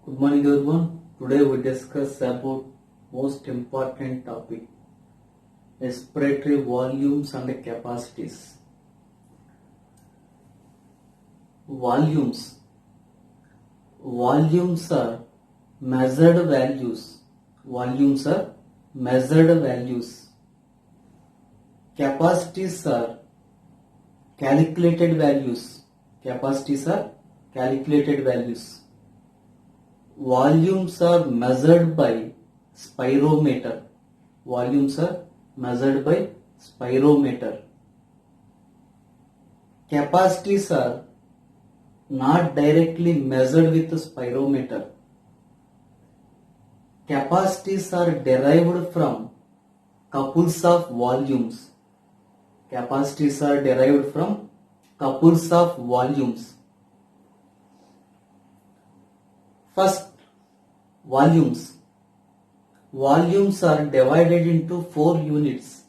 Good morning everyone. Today we discuss about most important topic, respiratory volumes and capacities. Volumes. Volumes are measured values. Volumes are measured values. Capacities are calculated values. Capacities are calculated values. Volumes are measured by spirometer. Volumes are measured by spirometer. Capacities are not directly measured with spirometer. Capacities are derived from couples of volumes. Capacities are derived from couples of volumes. First, volumes. Volumes are divided into 4 units.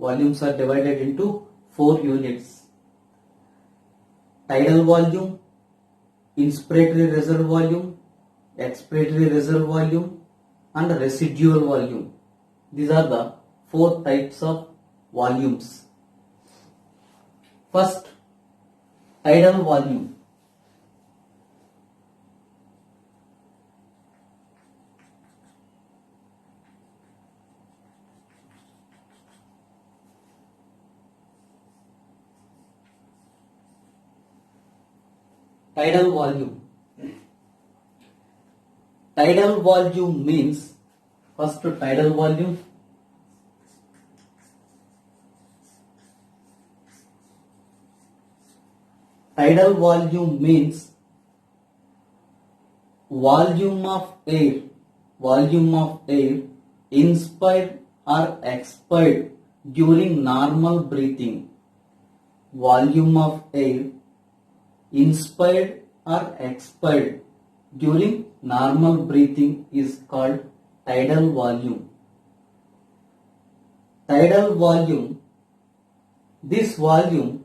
Volumes are divided into 4 units. Tidal volume, inspiratory reserve volume, expiratory reserve volume, and residual volume. These are the 4 types of volumes. First, tidal volume. Tidal volume. Tidal volume means, first tidal volume. Tidal volume means volume of air inspired or expired during normal breathing. Volume of air inspired or expired during normal breathing is called tidal volume. Tidal volume, this volume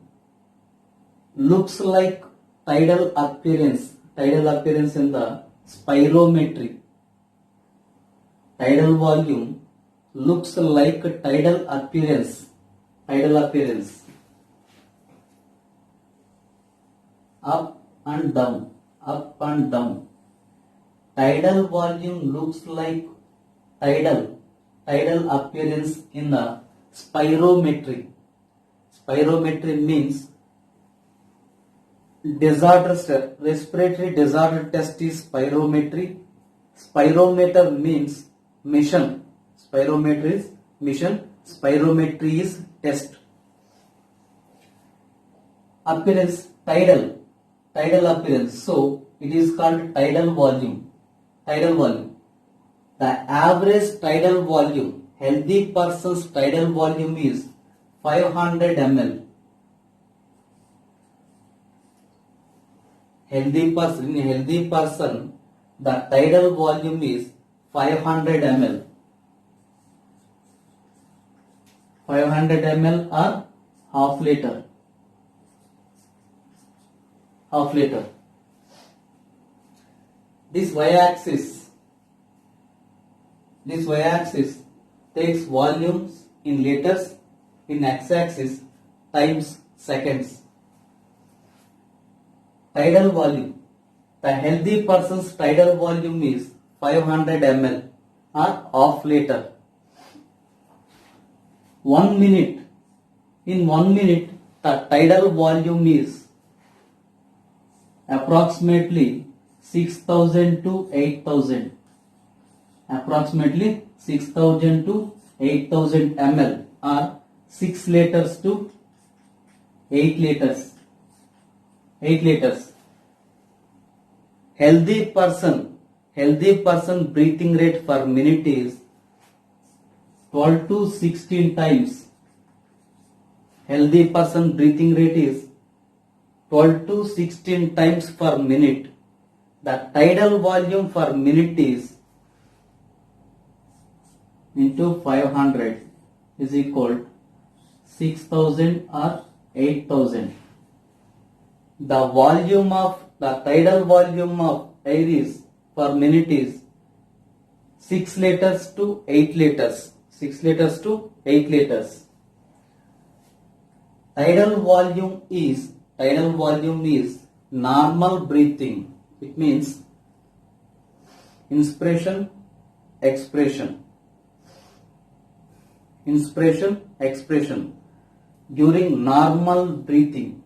looks like tidal appearance in the spirometry. Tidal volume looks like tidal appearance. Up and down. Tidal volume looks like tidal appearance in the spirometry. Spirometry means respiratory disorder test is spirometry. Spirometer means mission. Spirometry is mission. Spirometry is test. Appearance, tidal appearance. So it is called tidal volume. The average tidal volume, healthy person's tidal volume is 500 ml. Healthy person, the tidal volume is 500 ml. 500 ml or half liter. This y-axis takes volumes in liters, in x-axis times seconds. Tidal volume. The healthy person's tidal volume is 500 ml or half liter. 1 minute. In 1 minute, the tidal volume is approximately 6,000 to 8,000. Approximately 6,000 to 8,000 ml or 6 liters to 8 liters. Healthy person breathing rate per minute is 12 to 16 times. Healthy person breathing rate is 12 to 16 times per minute. The tidal volume per minute is into 500 is equal 6,000 or 8,000. The tidal volume of air is per minute is 6 liters to 8 liters. 6 liters to 8 liters. Tidal volume is normal breathing. It means inspiration, expiration. Inspiration, expiration during normal breathing.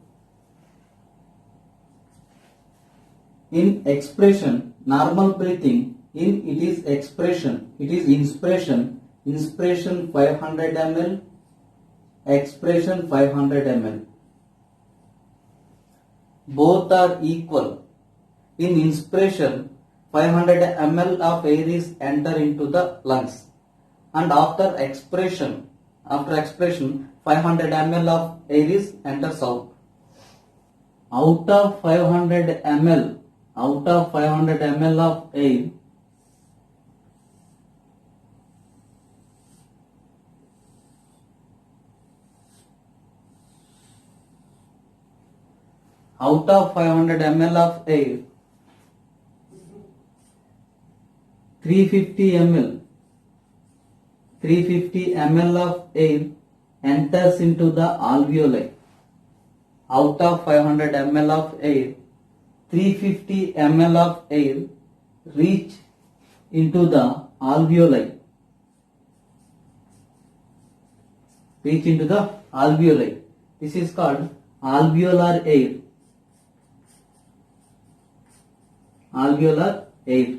In expression, normal breathing, in it is expression, it is inspiration 500 ml, expiration 500 ml. Both are equal. In inspiration, 500 ml of air is enter into the lungs, and after expiration 500 ml of air is enters out. Out of 500 ml of air, out of 500 ml of air, 350 ml of air enters into the alveoli. Out of 500 ml of air, 350 ml of air reach into the alveoli. Reach into the alveoli. This is called alveolar air. Alveolar air.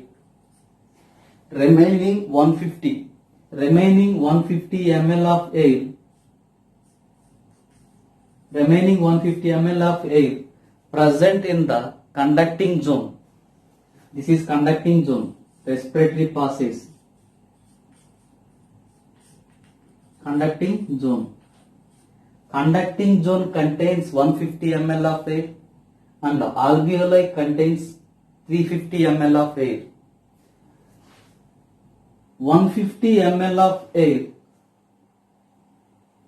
Remaining 150 ml of air. Remaining 150 ml of air present in the conducting zone. This is conducting zone. Respiratory passes. Conducting zone. Conducting zone contains 150 ml of air and alveoli contains 350 ml of air. 150 ml of air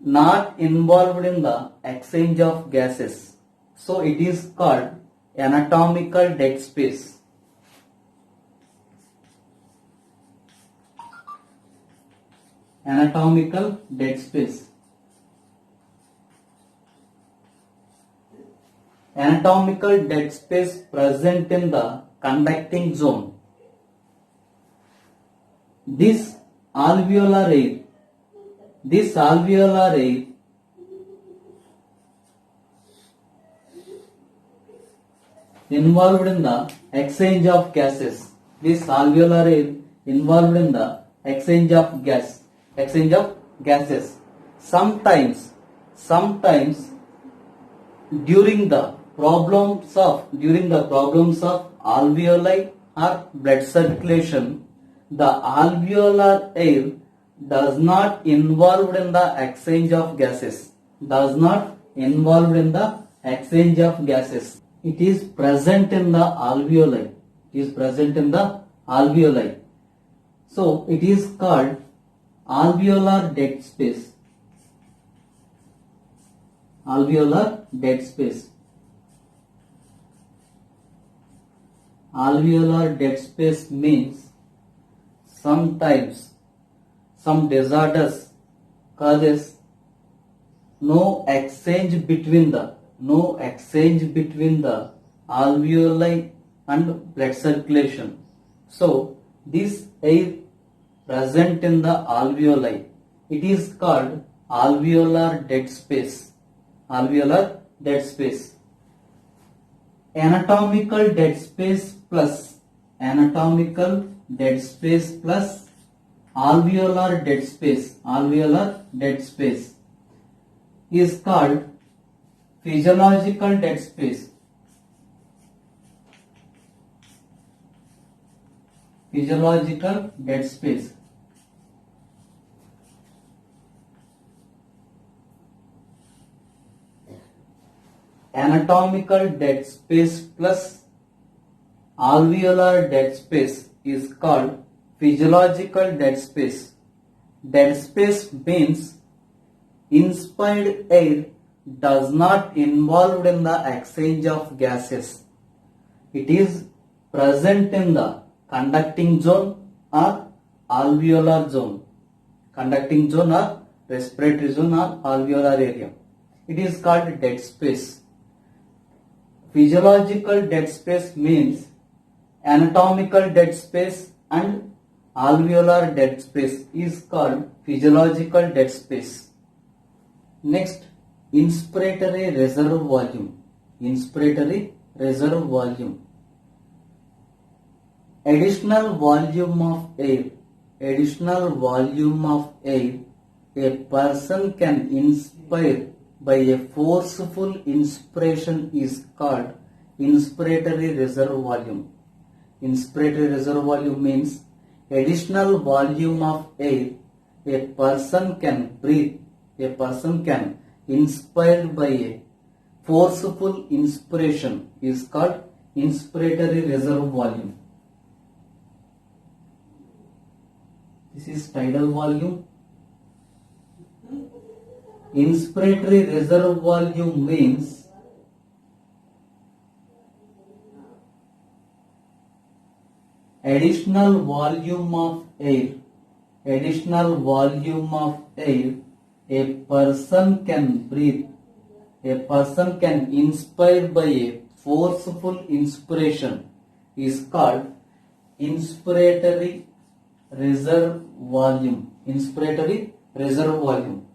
not involved in the exchange of gases. So it is called anatomical dead space. Anatomical dead space. Anatomical dead space present in the conducting zone. This alveolar air involved in the exchange of gases. This alveolar air involved in the exchange of gases. Sometimes during the problems of alveoli or blood circulation, the alveolar air does not involved in the exchange of gases. It is present in the alveoli. So it is called alveolar dead space. Alveolar dead space. Alveolar dead space means sometimes some disorders causes no exchange between the alveoli and blood circulation. So this air present in the alveoli, it is called alveolar dead space. Alveolar dead space. Anatomical dead space plus alveolar dead space is called physiological dead space. Physiological dead space. Anatomical dead space plus alveolar dead space is called physiological dead space. Dead space means inspired air does not involved in the exchange of gases. It is present in the conducting zone or alveolar zone. Conducting zone or respiratory zone or alveolar area. It is called dead space. Physiological dead space means anatomical dead space and alveolar dead space is called physiological dead space. Next, inspiratory reserve volume. Inspiratory reserve volume. Additional volume of air. Additional volume of air a person can inspire by a forceful inspiration is called inspiratory reserve volume. Inspiratory reserve volume means additional volume of air a person can breathe. A person can inspire by a forceful inspiration is called inspiratory reserve volume. This is tidal volume. Inspiratory reserve volume means additional volume of air. Additional volume of air a person can breathe. A person can inspire by a forceful inspiration is called inspiratory reserve volume. Inspiratory reserve volume.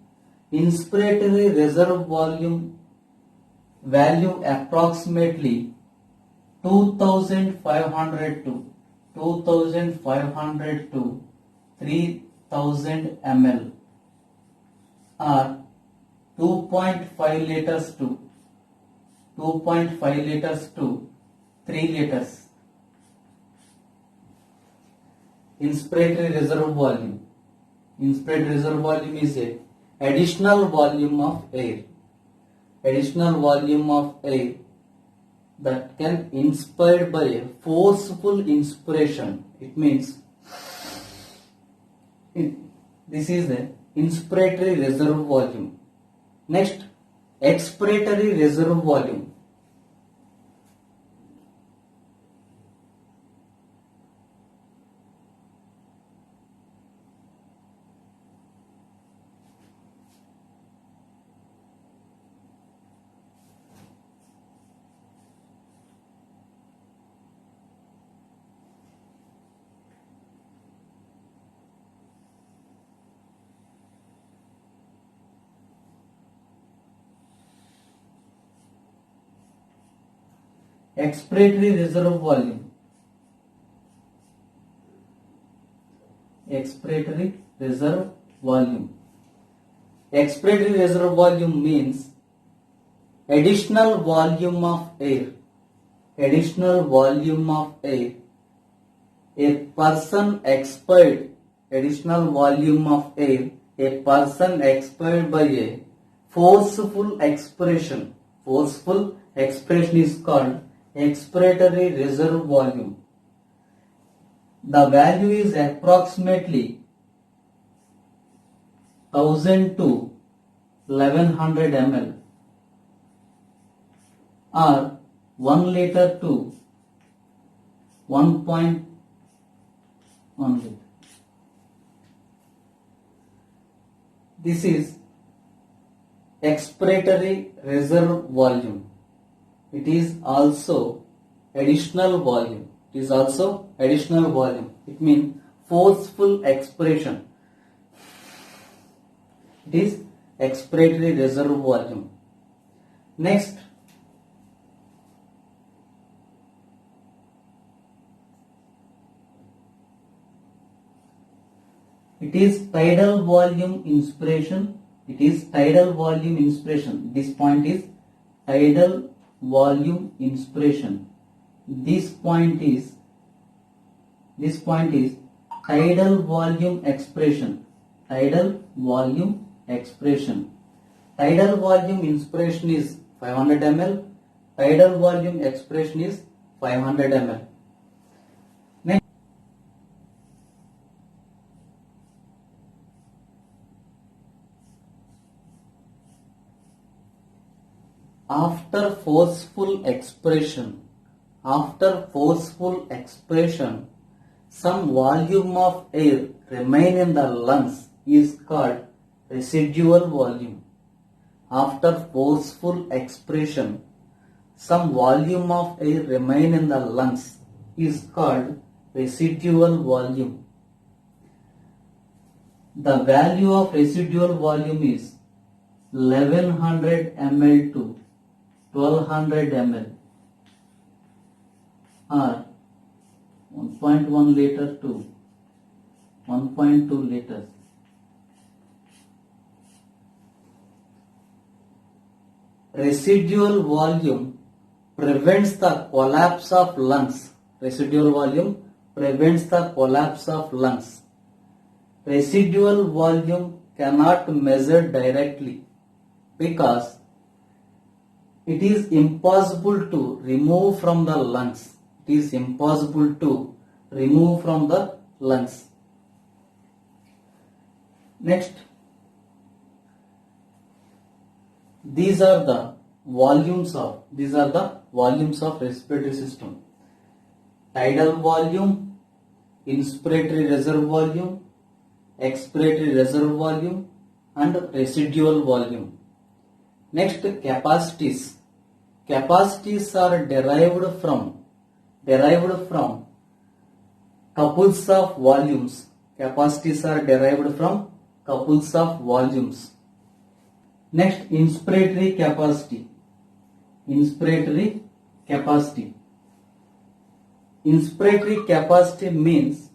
Inspiratory reserve volume value approximately 2500 to 3000 ml or 2.5 liters to 3 liters. Inspiratory reserve volume. Inspiratory reserve volume is a additional volume of air. Additional volume of air that can inspire by a forceful inspiration. It means this is the inspiratory reserve volume. Next, expiratory reserve volume. Expiratory reserve volume. Expiratory reserve volume. Expiratory reserve volume means additional volume of air. Additional volume of air a person expired. Additional volume of air a person expired by a forceful expiration. Forceful expiration is called expiratory reserve volume. The value is approximately 1000 to 1100 ml or 1 liter to 1.1 liter. This is expiratory reserve volume. It is also additional volume. It is also additional volume. It means forceful expiration. It is expiratory reserve volume. Next, it is tidal volume inspiration. It is tidal volume inspiration. This point is tidal volume inspiration. This point is tidal volume expression. Tidal volume expression. Tidal volume inspiration is 500 ml. Tidal volume expression is 500 ml. Next, after forceful expiration, some volume of air remain in the lungs is called residual volume. After forceful expiration, some volume of air remain in the lungs is called residual volume. The value of residual volume is 1100 ml to 1200 ml or 1.1 liter to 1.2 liters. Residual volume prevents the collapse of lungs. Residual volume prevents the collapse of lungs. Residual volume cannot measure directly because it is impossible to remove from the lungs. It is impossible to remove from the lungs. Next, these are the volumes of respiratory system: tidal volume, inspiratory reserve volume, expiratory reserve volume, and residual volume. Next, capacities. Capacities are derived from couples of volumes. Capacities are derived from couples of volumes. Next, inspiratory capacity. Inspiratory capacity. Inspiratory capacity means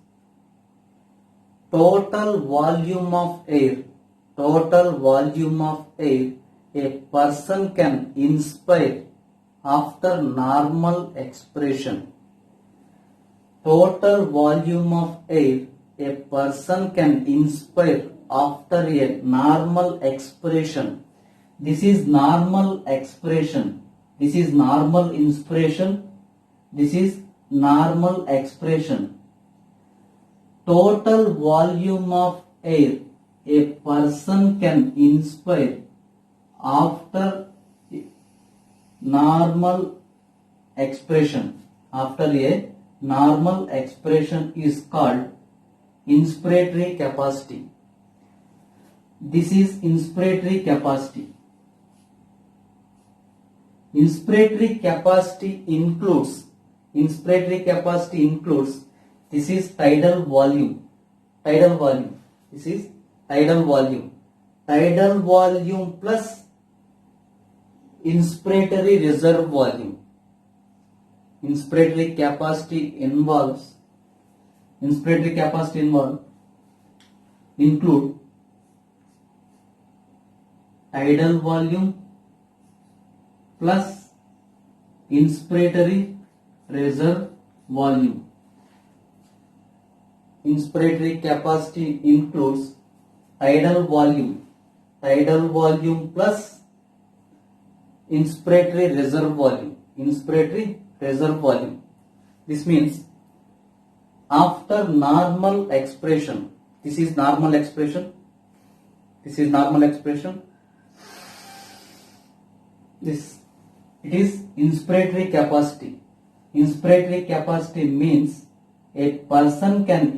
total volume of air a person can inspire after normal expiration. Total volume of air a person can inspire after a normal expiration. This is normal expiration. This is normal inspiration. This is normal expiration. Total volume of air a person can inspire after normal expiration. After a normal expiration is called inspiratory capacity. This is inspiratory capacity. Inspiratory capacity includes this is tidal volume. This is tidal volume plus inspiratory reserve volume. Inspiratory capacity include tidal volume plus inspiratory reserve volume. Inspiratory capacity includes tidal volume plus inspiratory reserve volume. This means after normal expiration, this is normal expiration. It is inspiratory capacity. Inspiratory capacity means a person can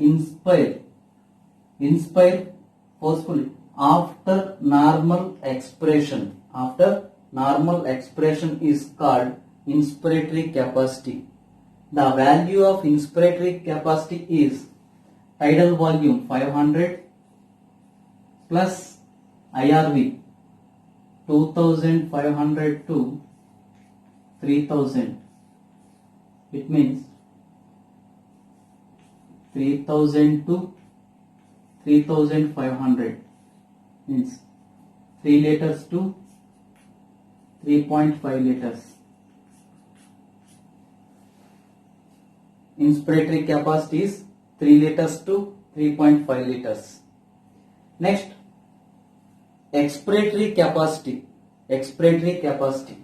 inspire forcefully after normal expiration. After normal expiration is called inspiratory capacity. The value of inspiratory capacity is tidal volume 500 plus IRV 2500 to 3000. It means 3000 to 3500 means 3 liters to 3.5 liters. Inspiratory capacity is 3 liters to 3.5 liters. Next, expiratory capacity. Expiratory capacity.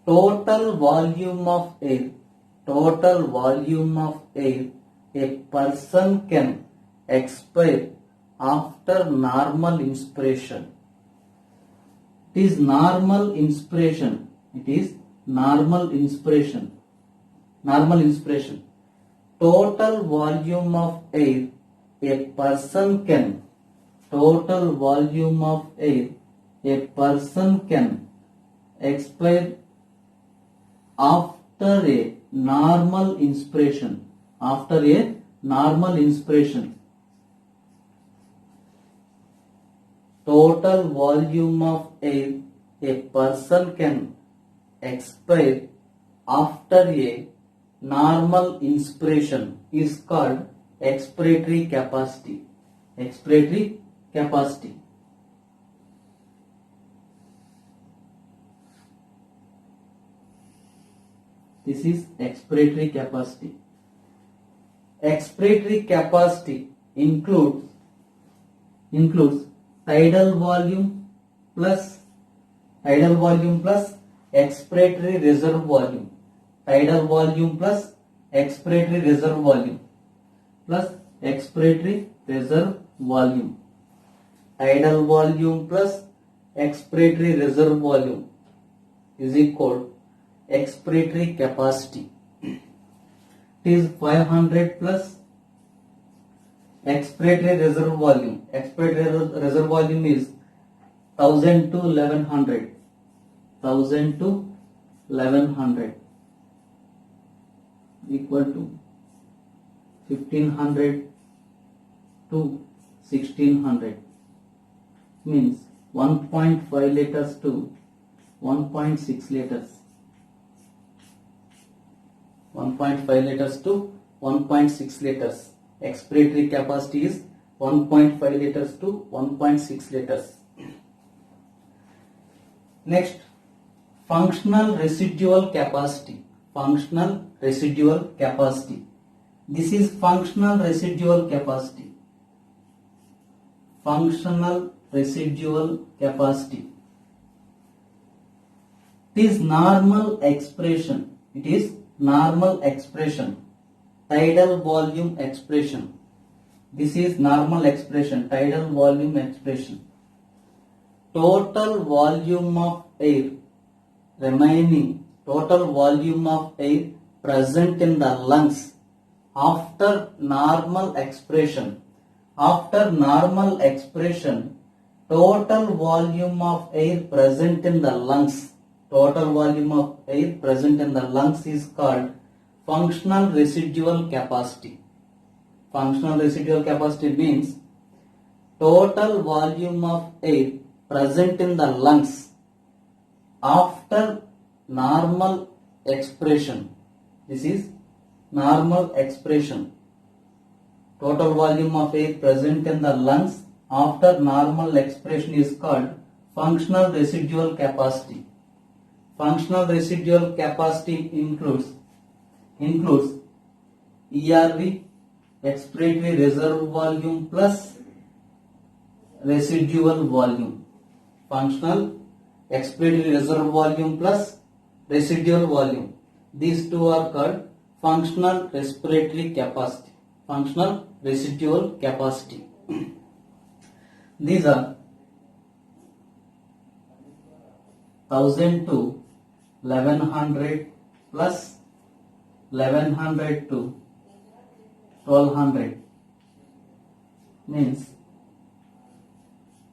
Total volume of air a person can expire after normal inspiration. It is normal inspiration. It is normal inspiration. Normal inspiration. Total volume of air a person can. Total volume of air a person can expire after a normal inspiration. After a normal inspiration. Total volume of air a person can expire after a normal inspiration is called expiratory capacity. Expiratory capacity. This is expiratory capacity. Expiratory capacity includes tidal volume plus expiratory reserve volume. Tidal volume plus expiratory reserve volume plus expiratory reserve volume. Tidal volume plus expiratory reserve volume is equal expiratory capacity. It is 500 plus expiratory reserve volume. Expiratory reserve volume is 1000 to 1100. 1000 to 1100 equal to 1500 to 1600 means 1.5 liters to 1.6 liters. 1.5 liters to 1.6 liters. Expiratory capacity is 1.5 liters to 1.6 liters. Next, functional residual capacity. Functional residual capacity. This is functional residual capacity. Functional residual capacity. It is normal expression. It is normal expression. Tidal volume expression. This is normal expression. Tidal volume expression. Total volume of air remaining. Total volume of air present in the lungs after normal expression. After normal expression, total volume of air present in the lungs. Total volume of air present in the lungs is called functional residual capacity. Functional residual capacity means total volume of air present in the lungs after normal expression. This is normal expression. Total volume of air present in the lungs after normal expression is called functional residual capacity. Functional residual capacity includes ERV, expiratory reserve volume plus residual volume. Functional expiratory reserve volume plus residual volume. These two are called functional respiratory capacity. Functional residual capacity. These are 1000 to 1100 plus 1100 to 1200 means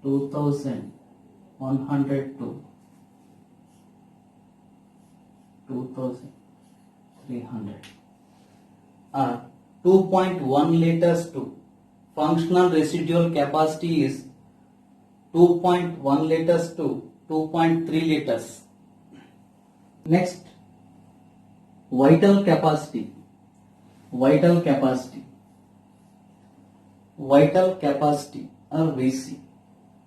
2100 to 2300 are 2.1 liters to functional residual capacity is 2.1 liters to 2.3 liters. Next, vital capacity. Vital capacity. Vital capacity or VC.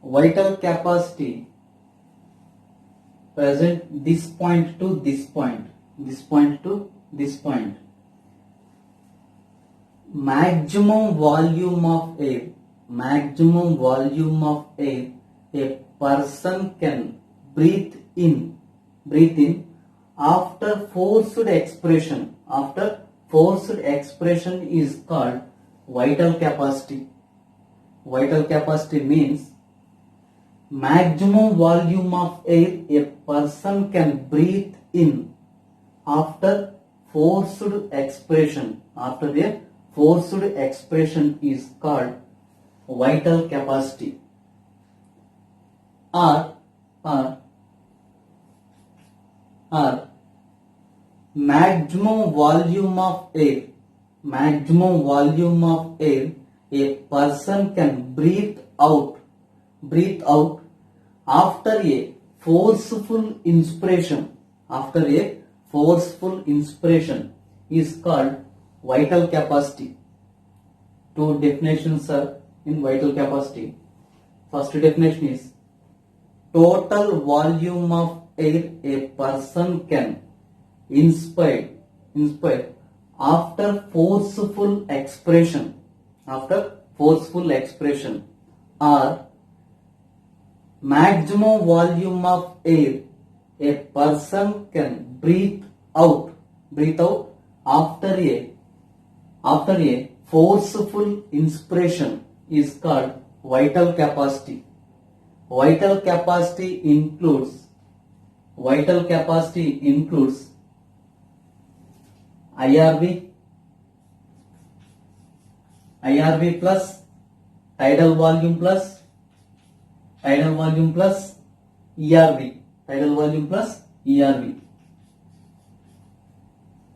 Vital capacity present this point to this point. This point to this point. Maximum volume of air. Maximum volume of air a person can breathe in after forced expression. After forced expression is called vital capacity. Vital capacity means maximum volume of air a person can breathe in after forced expiration. After a forced expiration is called vital capacity. or maximum volume of air a person can breathe out after a forceful inspiration is called vital capacity. Two definitions are in vital capacity. First definition is total volume of air a person can inspire after forceful expression or maximum volume of air a person can breathe out after a forceful inspiration is called vital capacity. Vital capacity includes IRV plus tidal volume plus ERV.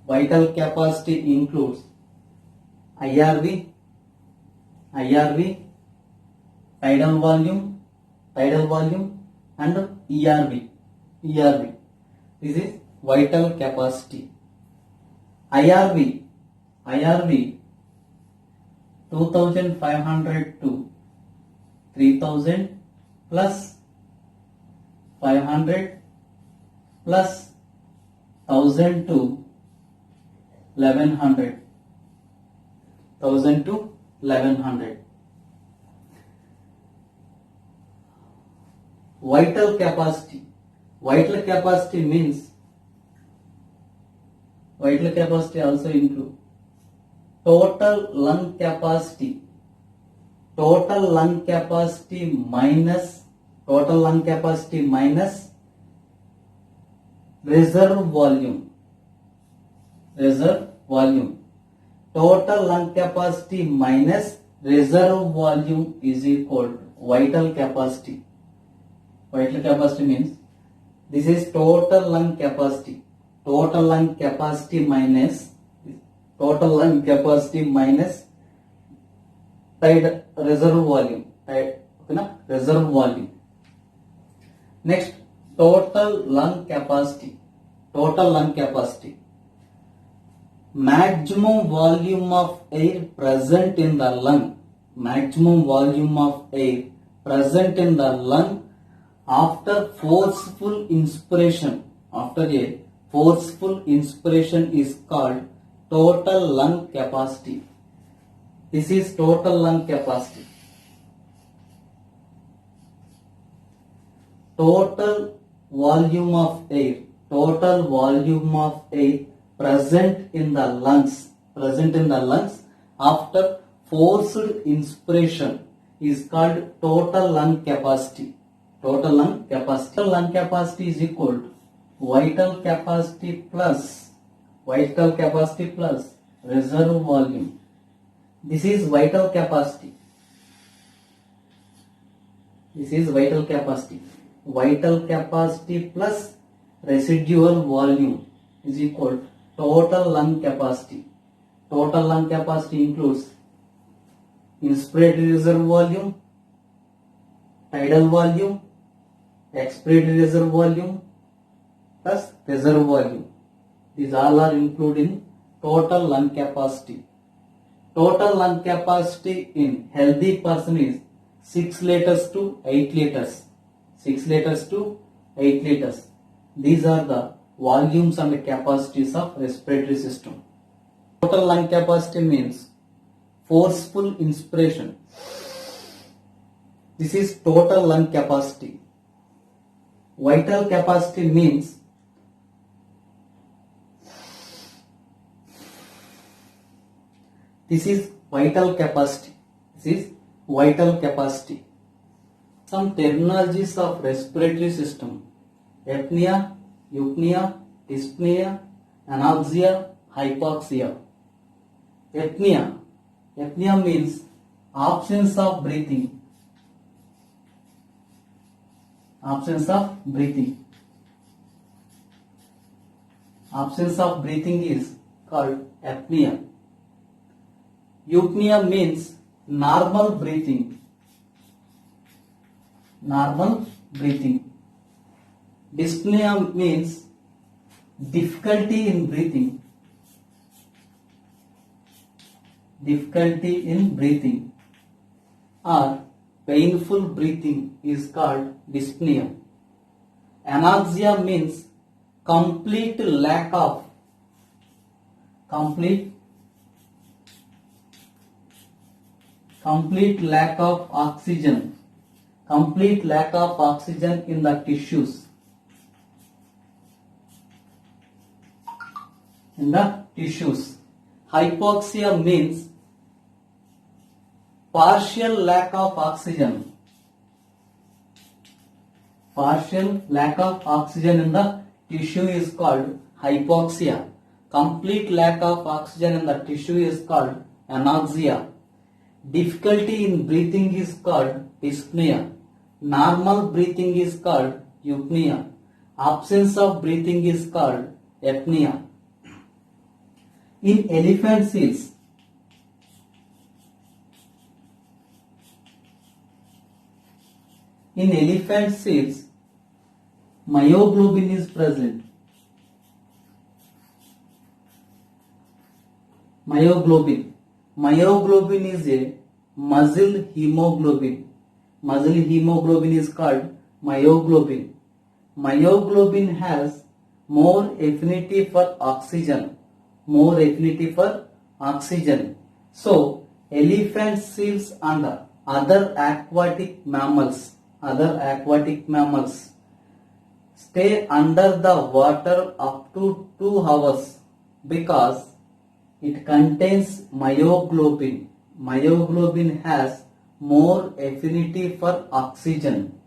Vital capacity includes IRV, tidal volume and ERV. This is vital capacity. IRV 2500 to 3000 plus 500 plus 1000 to 1100. Vital capacity also include total lung capacity minus reserve volume. Total lung capacity minus reserve volume is equal to vital capacity. Vital capacity means this is total lung capacity minus reserve volume. Next, total lung capacity. Maximum volume of air present in the lung. After forceful inspiration is called total lung capacity. This is total lung capacity. Total volume of air present in the lungs after forced inspiration is called total lung capacity. Total lung capacity is equal to vital capacity plus reserve volume. This is vital capacity. Vital capacity plus residual volume is equal to total lung capacity. Total lung capacity includes inspiratory reserve volume, tidal volume, expiratory reserve volume plus reserve volume. These all are included in total lung capacity. Total lung capacity in healthy person is 6 liters to 8 liters. These are the volumes and capacities of respiratory system. Total lung capacity means forceful inspiration. This is total lung capacity. Vital capacity means this is vital capacity. Some terminologies of respiratory system: apnea, eupnea, dyspnea, anoxia, hypoxia. Apnea. Apnea means absence of breathing. Absence of breathing. Absence of breathing is called apnea. Eupnea means normal breathing. Normal breathing. Dyspnea means difficulty in breathing. Difficulty in breathing or painful breathing is called dyspnea. Anoxia means complete lack of oxygen. Complete lack of oxygen in the tissues. Hypoxia means partial lack of oxygen. Partial lack of oxygen in the tissue is called hypoxia. Complete lack of oxygen in the tissue is called anoxia. Difficulty in breathing is called dyspnea. Normal breathing is called eupnea. Absence of breathing is called apnea. In elephant seals, myoglobin is present. Myoglobin is a muscle hemoglobin. Muscle hemoglobin is called myoglobin. Myoglobin has more affinity for oxygen. So, elephant seals and other aquatic mammals stay under the water up to 2 hours because it contains myoglobin. Myoglobin has more affinity for oxygen.